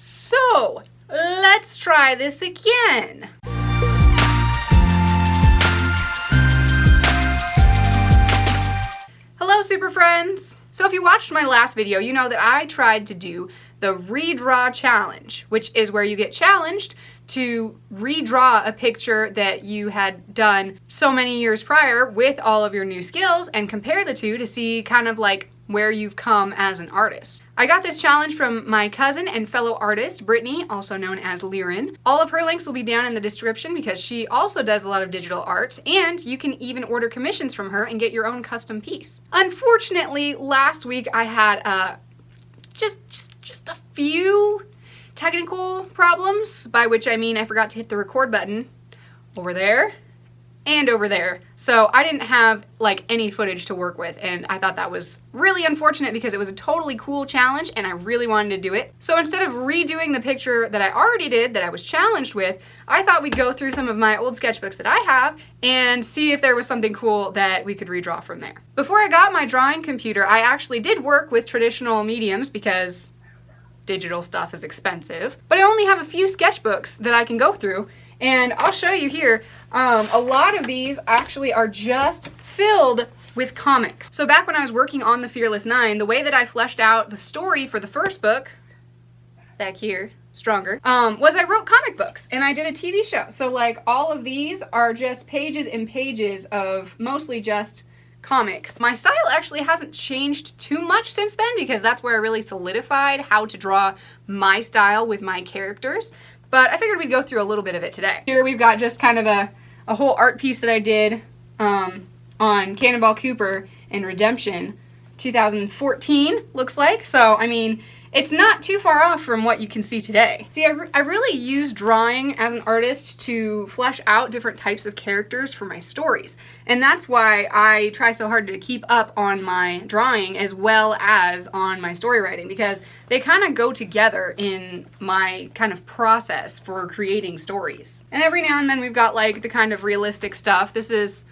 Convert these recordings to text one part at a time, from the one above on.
So, let's try this again. Hello, super friends! So if you watched my last video, you know that I tried to do the redraw challenge, which is where you get challenged to redraw a picture that you had done so many years prior with all of your new skills and compare the two to see kind of like where you've come as an artist. I got this challenge from my cousin and fellow artist, Brittany, also known as Liren. All of her links will be down in the description because she also does a lot of digital art, and you can even order commissions from her and get your own custom piece. Unfortunately, last week I had just a few technical problems, by which I mean I forgot to hit the record button over there and over there. So I didn't have like any footage to work with, and I thought that was really unfortunate because it was a totally cool challenge and I really wanted to do it. So instead of redoing the picture that I already did that I was challenged with, I thought we'd go through some of my old sketchbooks that I have and see if there was something cool that we could redraw from there. Before I got my drawing computer, I actually did work with traditional mediums because digital stuff is expensive, but I only have a few sketchbooks that I can go through, and I'll show you here. A lot of these actually are just filled with comics. So back when I was working on the Fearless 9, the way that I fleshed out the story for the first book, back here, Stronger, was I wrote comic books and I did a TV show. So like all of these are just pages and pages of mostly just comics. My style actually hasn't changed too much since then because that's where I really solidified how to draw my style with my characters. But I figured we'd go through a little bit of it today. Here we've got just kind of a whole art piece that I did on Cannonball Cooper and Redemption 2014, looks like. So, I mean, it's not too far off from what you can see today. See, I really use drawing as an artist to flesh out different types of characters for my stories. And that's why I try so hard to keep up on my drawing as well as on my story writing, because they kind of go together in my kind of process for creating stories. And every now and then we've got like the kind of realistic stuff. This is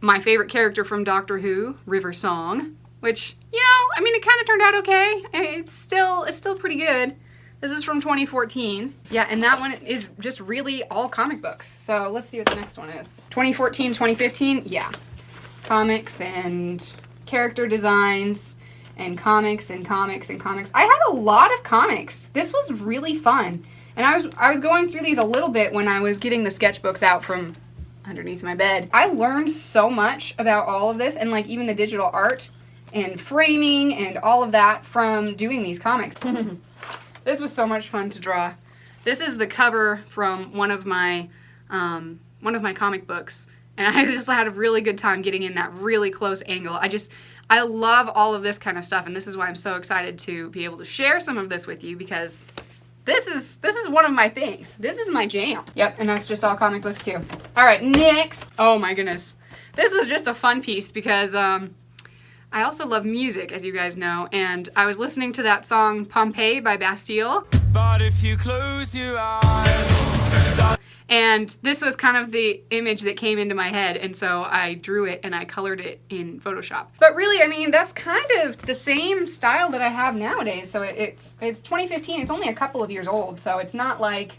my favorite character from Doctor Who, River Song, which, you know, I mean, it kind of turned out okay. It's still pretty good. This is from 2014. Yeah, and that one is just really all comic books. So let's see what the next one is. 2014, 2015, yeah. Comics and character designs and comics and comics and comics. I had a lot of comics. This was really fun. And I was going through these a little bit when I was getting the sketchbooks out from underneath my bed. I learned so much about all of this, and like even the digital art and framing and all of that from doing these comics. This was so much fun to draw. This is the cover from one of my comic books, and I just had a really good time getting in that really close angle. I love all of this kind of stuff, and this is why I'm so excited to be able to share some of this with you, because this is one of my things. This is my jam. Yep, and that's just all comic books too. All right, next. Oh my goodness. This was just a fun piece because I also love music, as you guys know, and I was listening to that song Pompeii by Bastille. But if you close your eyes. And this was kind of the image that came into my head, and so I drew it and I colored it in Photoshop. But really, I mean, that's kind of the same style that I have nowadays. So it's 2015, it's only a couple of years old, so it's not like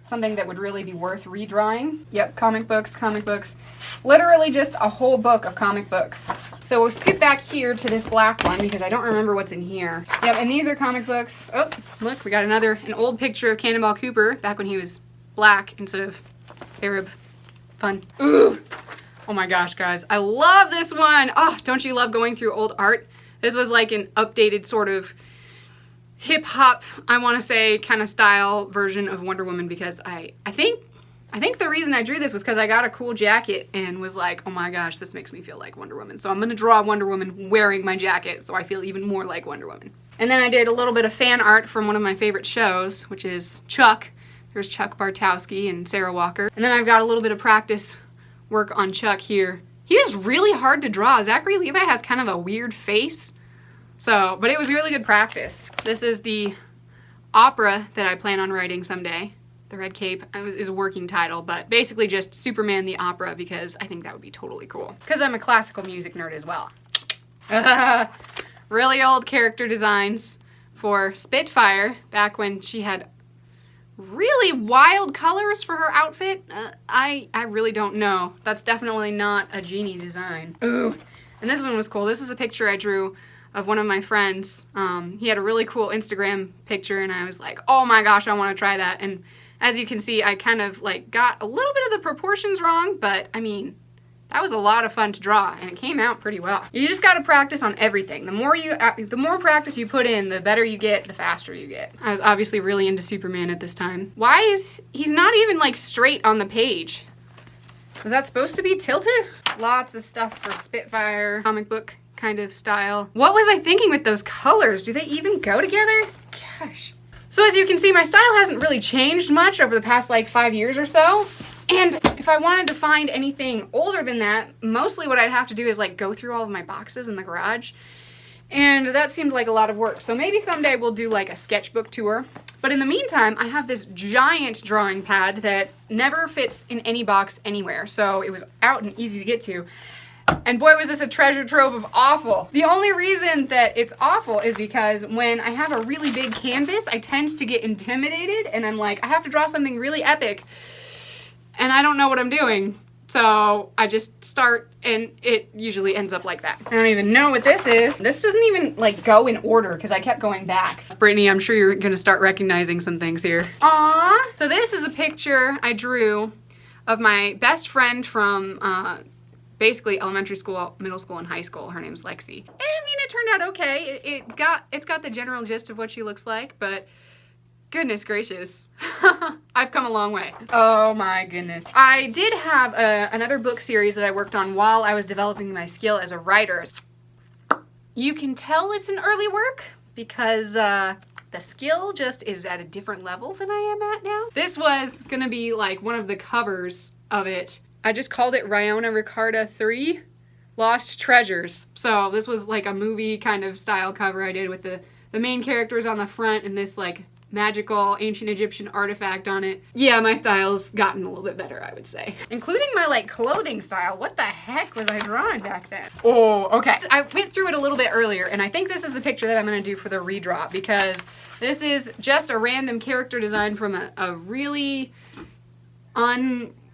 something that would really be worth redrawing. Yep, comic books. Literally just a whole book of comic books. So we'll skip back here to this black one because I don't remember what's in here. Yep, and these are comic books. Oh, look, we got an old picture of Cannonball Cooper back when he was black instead of Arab. Fun. Ooh. Oh my gosh, guys. I love this one. Oh, don't you love going through old art? This was like an updated sort of hip-hop, I want to say, kind of style version of Wonder Woman, because I think the reason I drew this was because I got a cool jacket and was like, oh my gosh, this makes me feel like Wonder Woman. So I'm going to draw Wonder Woman wearing my jacket so I feel even more like Wonder Woman. And then I did a little bit of fan art from one of my favorite shows, which is Chuck. There's Chuck Bartowski and Sarah Walker. And then I've got a little bit of practice work on Chuck here. He is really hard to draw. Zachary Levi has kind of a weird face. So, but it was really good practice. This is the opera that I plan on writing someday. The Red Cape is a working title, but basically just Superman the Opera, because I think that would be totally cool. Because I'm a classical music nerd as well. Really old character designs for Spitfire, back when she had really wild colors for her outfit. I really don't know. That's definitely not a genie design. Ooh, and this one was cool. This is a picture I drew of one of my friends. He had a really cool Instagram picture, and I was like, oh my gosh, I want to try that. And as you can see, I kind of like got a little bit of the proportions wrong, but I mean, that was a lot of fun to draw, and it came out pretty well. You just gotta practice on everything. The more practice you put in, the better you get, the faster you get. I was obviously really into Superman at this time. Why is he's not even like straight on the page? Was that supposed to be tilted? Lots of stuff for Spitfire, comic book kind of style. What was I thinking with those colors? Do they even go together? Gosh. So as you can see, my style hasn't really changed much over the past like 5 years or so. And if I wanted to find anything older than that, mostly what I'd have to do is like go through all of my boxes in the garage. And that seemed like a lot of work. So maybe someday we'll do like a sketchbook tour. But in the meantime, I have this giant drawing pad that never fits in any box anywhere. So it was out and easy to get to. And boy, was this a treasure trove of awful. The only reason that it's awful is because when I have a really big canvas, I tend to get intimidated and I'm like, I have to draw something really epic. And I don't know what I'm doing. So I just start and it usually ends up like that. I don't even know what this is. This doesn't even like go in order because I kept going back. Brittany, I'm sure you're gonna start recognizing some things here. Aww. So this is a picture I drew of my best friend from basically elementary school, middle school, and high school. Her name's Lexi. I mean, it turned out okay. It's got the general gist of what she looks like, but goodness gracious. I've come a long way. Oh my goodness. I did have another book series that I worked on while I was developing my skill as a writer. You can tell it's an early work because the skill just is at a different level than I am at now. This was gonna be like one of the covers of it. I just called it Riona Ricarda 3 Lost Treasures. So this was like a movie kind of style cover I did with the main characters on the front and this like magical ancient Egyptian artifact on it. Yeah, my style's gotten a little bit better, I would say. Including my like clothing style. What the heck was I drawing back then? Oh, okay. I went through it a little bit earlier and I think this is the picture that I'm gonna do for the redraw because this is just a random character design from a really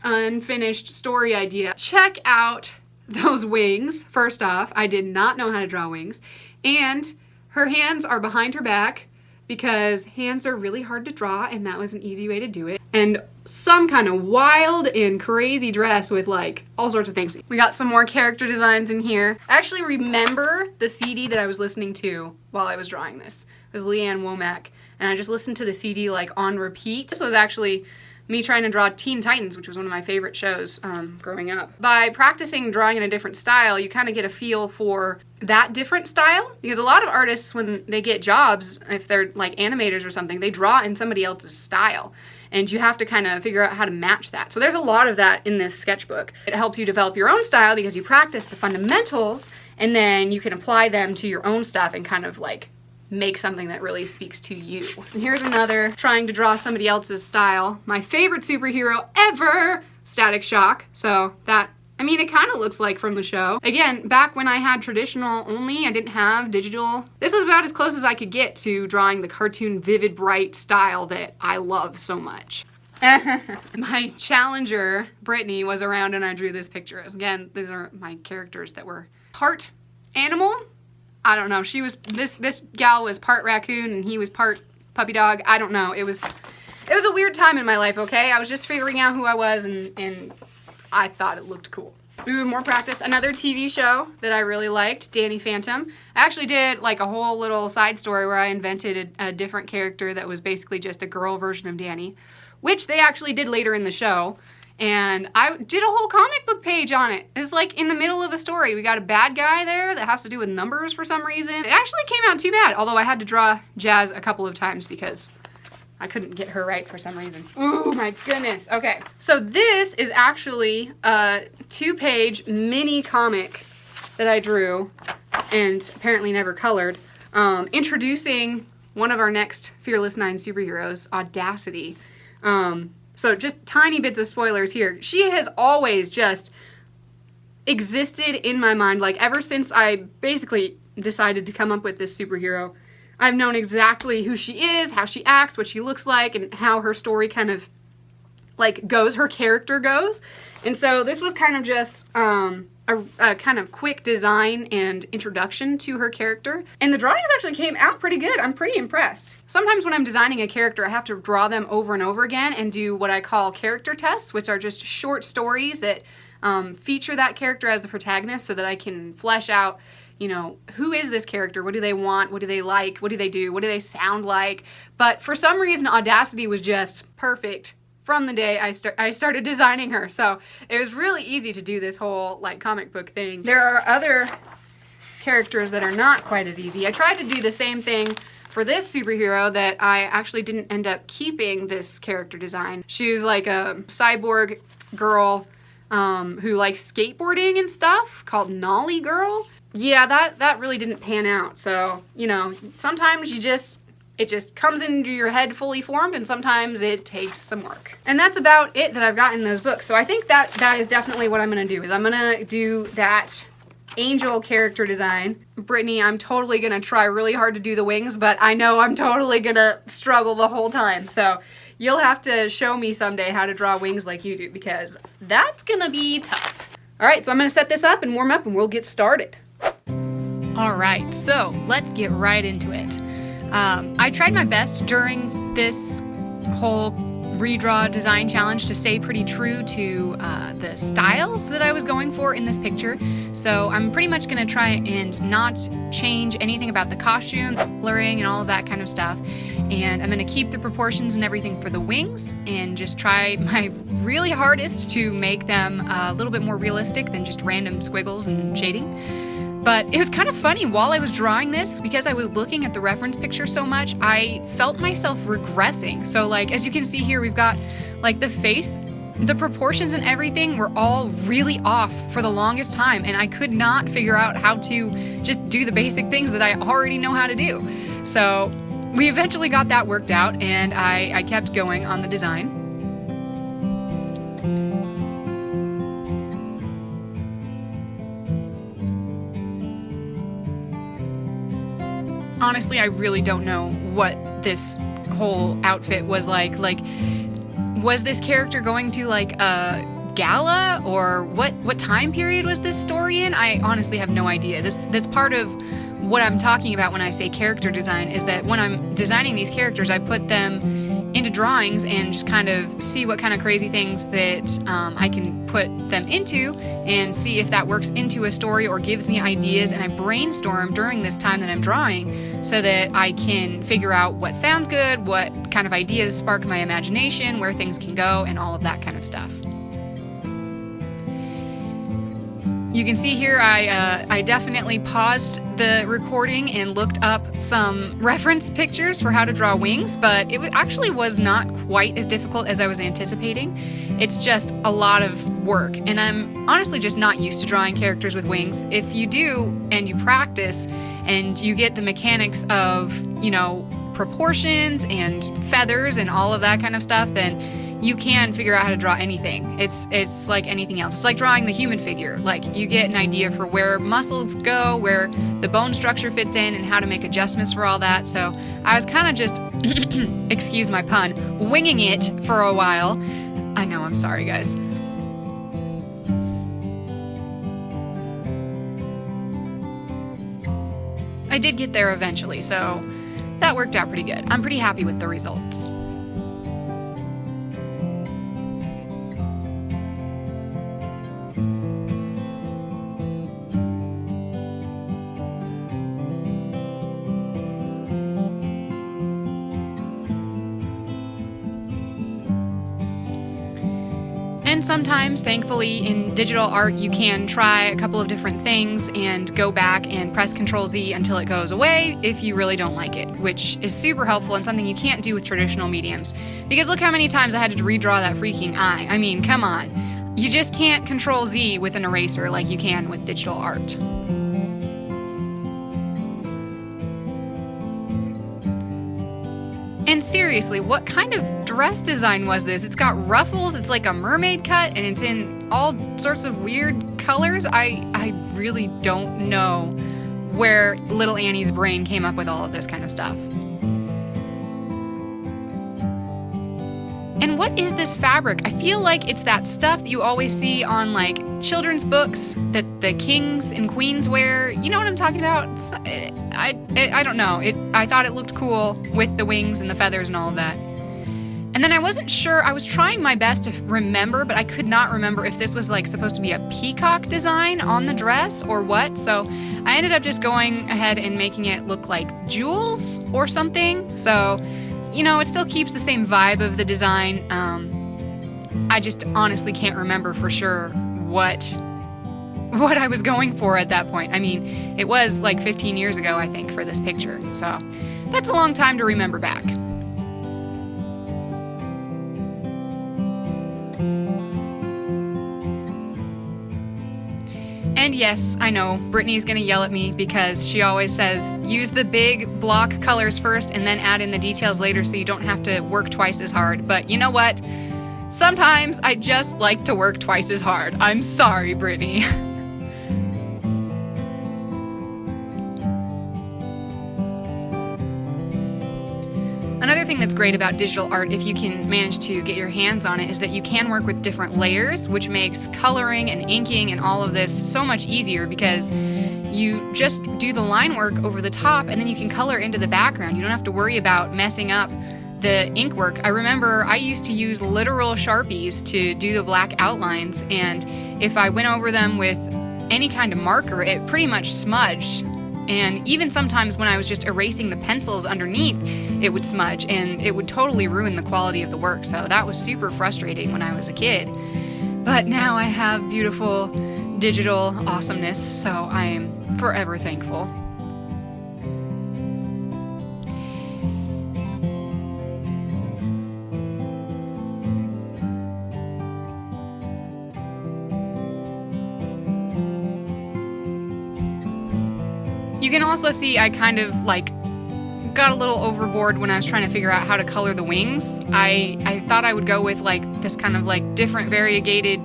unfinished story idea. Check out those wings. First off, I did not know how to draw wings. And her hands are behind her back because hands are really hard to draw and that was an easy way to do it. And some kind of wild and crazy dress with like all sorts of things. We got some more character designs in here. I actually remember the CD that I was listening to while I was drawing this. It was Leanne Womack and I just listened to the CD like on repeat. This was actually me trying to draw Teen Titans, which was one of my favorite shows growing up. By practicing drawing in a different style, you kind of get a feel for that different style. Because a lot of artists, when they get jobs, if they're like animators or something, they draw in somebody else's style. And you have to kind of figure out how to match that. So there's a lot of that in this sketchbook. It helps you develop your own style because you practice the fundamentals and then you can apply them to your own stuff and kind of like make something that really speaks to you. And here's another trying to draw somebody else's style. My favorite superhero ever, Static Shock. So that, I mean, it kind of looks like from the show. Again, back when I had traditional only, I didn't have digital. This was about as close as I could get to drawing the cartoon vivid, bright style that I love so much. My challenger, Brittany, was around and I drew this picture. Again, these are my characters that were part animal. I don't know. She was this gal was part raccoon and he was part puppy dog. I don't know. It was a weird time in my life, okay? I was just figuring out who I was and I thought it looked cool. Ooh, more practice. Another TV show that I really liked, Danny Phantom. I actually did like a whole little side story where I invented a different character that was basically just a girl version of Danny, which they actually did later in the show. And I did a whole comic book page on it. It's like in the middle of a story. We got a bad guy there that has to do with numbers for some reason. It actually came out too bad, although I had to draw Jazz a couple of times because I couldn't get her right for some reason. Ooh, my goodness. Okay, so this is actually a 2-page mini comic that I drew and apparently never colored, introducing one of our next Fearless 9 superheroes, Audacity. So just tiny bits of spoilers here. She has always just existed in my mind, like ever since I basically decided to come up with this superhero. I've known exactly who she is, how she acts, what she looks like, and how her story kind of like goes, her character goes. And so this was kind of just a kind of quick design and introduction to her character. And the drawings actually came out pretty good. I'm pretty impressed. Sometimes when I'm designing a character, I have to draw them over and over again and do what I call character tests, which are just short stories that feature that character as the protagonist so that I can flesh out, you know, who is this character? What do they want? What do they like? What do they do? What do they sound like? But for some reason, Audacity was just perfect from the day I started designing her. So it was really easy to do this whole like comic book thing. There are other characters that are not quite as easy. I tried to do the same thing for this superhero that I actually didn't end up keeping this character design. She was like a cyborg girl who likes skateboarding and stuff, called Nolly Girl. Yeah, that really didn't pan out. So, you know, sometimes it just comes into your head fully formed, and sometimes it takes some work. And that's about it that I've got in those books. So I think that is definitely what I'm gonna do, is I'm gonna do that angel character design. Brittany, I'm totally gonna try really hard to do the wings, but I know I'm totally gonna struggle the whole time. So you'll have to show me someday how to draw wings like you do, because that's gonna be tough. All right, so I'm gonna set this up and warm up and we'll get started. All right, so let's get right into it. I tried my best during this whole redraw design challenge to stay pretty true to the styles that I was going for in this picture. So I'm pretty much going to try and not change anything about the costume, coloring, and all of that kind of stuff. And I'm going to keep the proportions and everything for the wings and just try my really hardest to make them a little bit more realistic than just random squiggles and shading. But it was kind of funny while I was drawing this, because I was looking at the reference picture so much, I felt myself regressing. So like, as you can see here, we've got like the face, the proportions and everything were all really off for the longest time. And I could not figure out how to just do the basic things that I already know how to do. So we eventually got that worked out, and I kept going on the design. Honestly, I really don't know what this whole outfit was like. Like, was this character going to like a gala, or what time period was this story in? I honestly have no idea. That's part of what I'm talking about when I say character design, is that when I'm designing these characters, I put them into drawings and just kind of see what kind of crazy things that I can put them into, and see if that works into a story or gives me ideas, and I brainstorm during this time that I'm drawing so that I can figure out what sounds good, what kind of ideas spark my imagination, where things can go, and all of that kind of stuff. You can see here I definitely paused the recording and looked up some reference pictures for how to draw wings, but it actually was not quite as difficult as I was anticipating. It's just a lot of work, and I'm honestly just not used to drawing characters with wings. If you do and you practice and you get the mechanics of, you know, proportions and feathers and all of that kind of stuff, then you can figure out how to draw anything. It's like anything else. It's like drawing the human figure. Like, you get an idea for where muscles go, where the bone structure fits in, and how to make adjustments for all that. So I was kind of just, excuse my pun, winging it for a while. I know, I'm sorry, guys. I did get there eventually, so that worked out pretty good. I'm pretty happy with the results. And sometimes, thankfully, in digital art, you can try a couple of different things and go back and press Ctrl-Z until it goes away if you really don't like it, which is super helpful and something you can't do with traditional mediums. Because look how many times I had to redraw that freaking eye. I mean, come on. You just can't Ctrl-Z with an eraser like you can with digital art. And seriously, what kind of dress design was this? It's got ruffles, it's like a mermaid cut, and it's in all sorts of weird colors. I really don't know where little Annie's brain came up with all of this kind of stuff. And what is this fabric? I feel like it's that stuff that you always see on like children's books that the kings and queens wear. You know what I'm talking about? I don't know. I thought it looked cool with the wings and the feathers and all of that. And then I wasn't sure. I was trying my best to remember, but I could not remember if this was like supposed to be a peacock design on the dress or what. So I ended up just going ahead and making it look like jewels or something. So, you know, it still keeps the same vibe of the design. I just honestly can't remember for sure what I was going for at that point. I mean, it was like 15 years ago, I think, for this picture. So that's a long time to remember back. And yes, I know, Brittany's gonna yell at me because she always says, use the big block colors first and then add in the details later so you don't have to work twice as hard. But you know what? Sometimes I just like to work twice as hard. I'm sorry, Brittany. Another thing that's great about digital art, if you can manage to get your hands on it, is that you can work with different layers, which makes coloring and inking and all of this so much easier because you just do the line work over the top and then you can color into the background. You don't have to worry about messing up the ink work. I remember I used to use literal Sharpies to do the black outlines, and if I went over them with any kind of marker, it pretty much smudged. And even sometimes when I was just erasing the pencils underneath, it would smudge and it would totally ruin the quality of the work. So that was super frustrating when I was a kid. But now I have beautiful digital awesomeness, so I am forever thankful. You can also see I kind of like got a little overboard when I was trying to figure out how to color the wings. I thought I would go with like this kind of like different variegated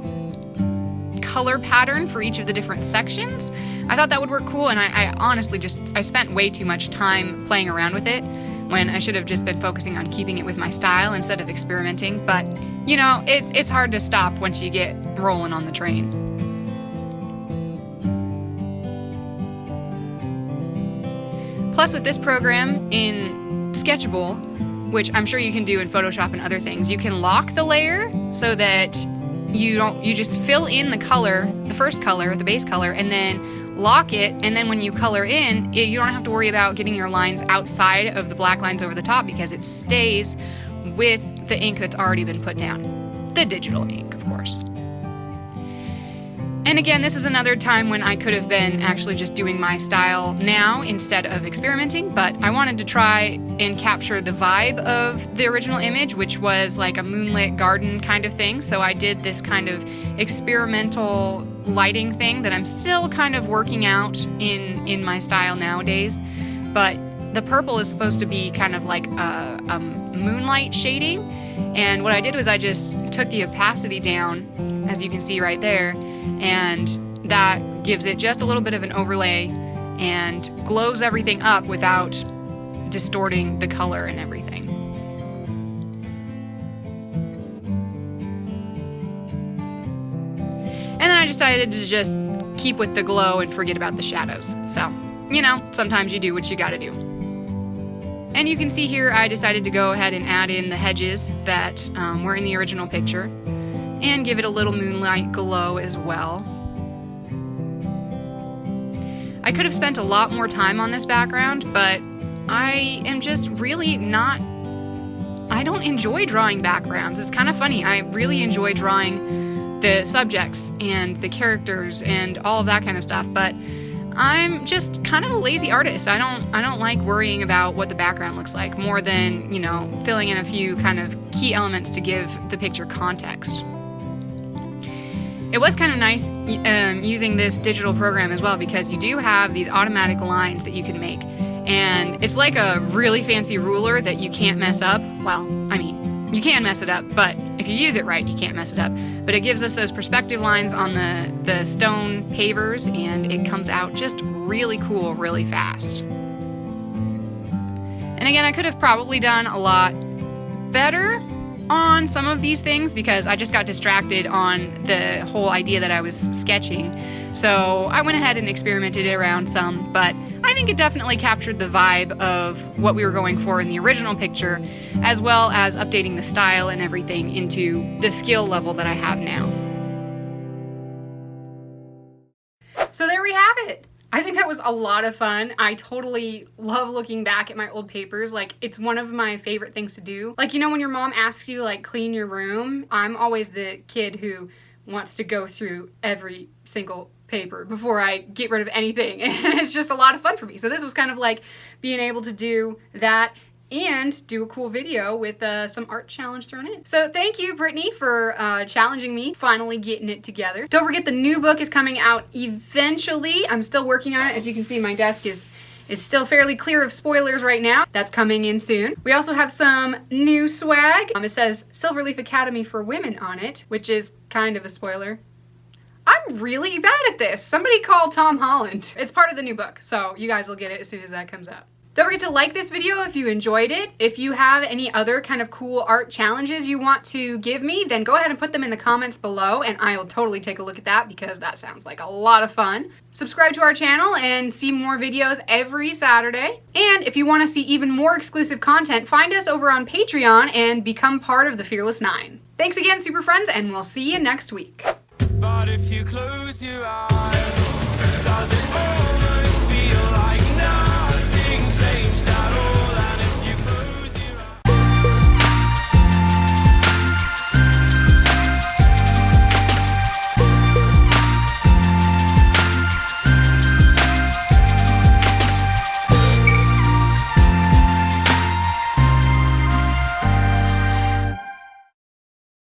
color pattern for each of the different sections. I thought that would work cool, and I honestly I spent way too much time playing around with it when I should have just been focusing on keeping it with my style instead of experimenting. But you know, it's hard to stop once you get rolling on the train. Plus, with this program in Sketchable, which I'm sure you can do in Photoshop and other things, you can lock the layer so that you just fill in the color, the first color, the base color, and then lock it, and then when you color in, you don't have to worry about getting your lines outside of the black lines over the top because it stays with the ink that's already been put down. The digital ink, of course. And again, this is another time when I could have been actually just doing my style now instead of experimenting, but I wanted to try and capture the vibe of the original image, which was like a moonlit garden kind of thing. So I did this kind of experimental lighting thing that I'm still kind of working out in my style nowadays. But the purple is supposed to be kind of like a moonlight shading. And what I did was I just took the opacity down, as you can see right there, and that gives it just a little bit of an overlay and glows everything up without distorting the color and everything. And then I decided to just keep with the glow and forget about the shadows. So, you know, sometimes you do what you gotta do. And you can see here I decided to go ahead and add in the hedges that were in the original picture and give it a little moonlight glow as well. I could have spent a lot more time on this background, but I am just really I don't enjoy drawing backgrounds. It's kind of funny. I really enjoy drawing the subjects and the characters and all of that kind of stuff, but I'm just kind of a lazy artist. I don't like worrying about what the background looks like more than, you know, filling in a few kind of key elements to give the picture context. It was kind of nice using this digital program as well because you do have these automatic lines that you can make. And it's like a really fancy ruler that you can't mess up. Well, I mean, you can mess it up, but if you use it right, you can't mess it up. But it gives us those perspective lines on the stone pavers, and it comes out just really cool really fast. And again, I could have probably done a lot better on some of these things because I just got distracted on the whole idea that I was sketching. So I went ahead and experimented around some, but I think it definitely captured the vibe of what we were going for in the original picture, as well as updating the style and everything into the skill level that I have now. So there we have it. I think that was a lot of fun. I totally love looking back at my old papers. Like, it's one of my favorite things to do. Like, you know, when your mom asks you, like, clean your room, I'm always the kid who wants to go through every single paper before I get rid of anything. And it's just a lot of fun for me. So this was kind of like being able to do that and do a cool video with some art challenge thrown in. So thank you, Brittany, for challenging me, finally getting it together. Don't forget the new book is coming out eventually. I'm still working on it. As you can see, my desk is still fairly clear of spoilers right now. That's coming in soon. We also have some new swag. It says Silverleaf Academy for Women on it, which is kind of a spoiler. I'm really bad at this. Somebody call Tom Holland. It's part of the new book, so you guys will get it as soon as that comes out. Don't forget to like this video if you enjoyed it. If you have any other kind of cool art challenges you want to give me, then go ahead and put them in the comments below and I will totally take a look at that because that sounds like a lot of fun. Subscribe to our channel and see more videos every Saturday. And if you want to see even more exclusive content, find us over on Patreon and become part of the Fearless 9. Thanks again, super friends, and we'll see you next week. But if you close your eyes, does it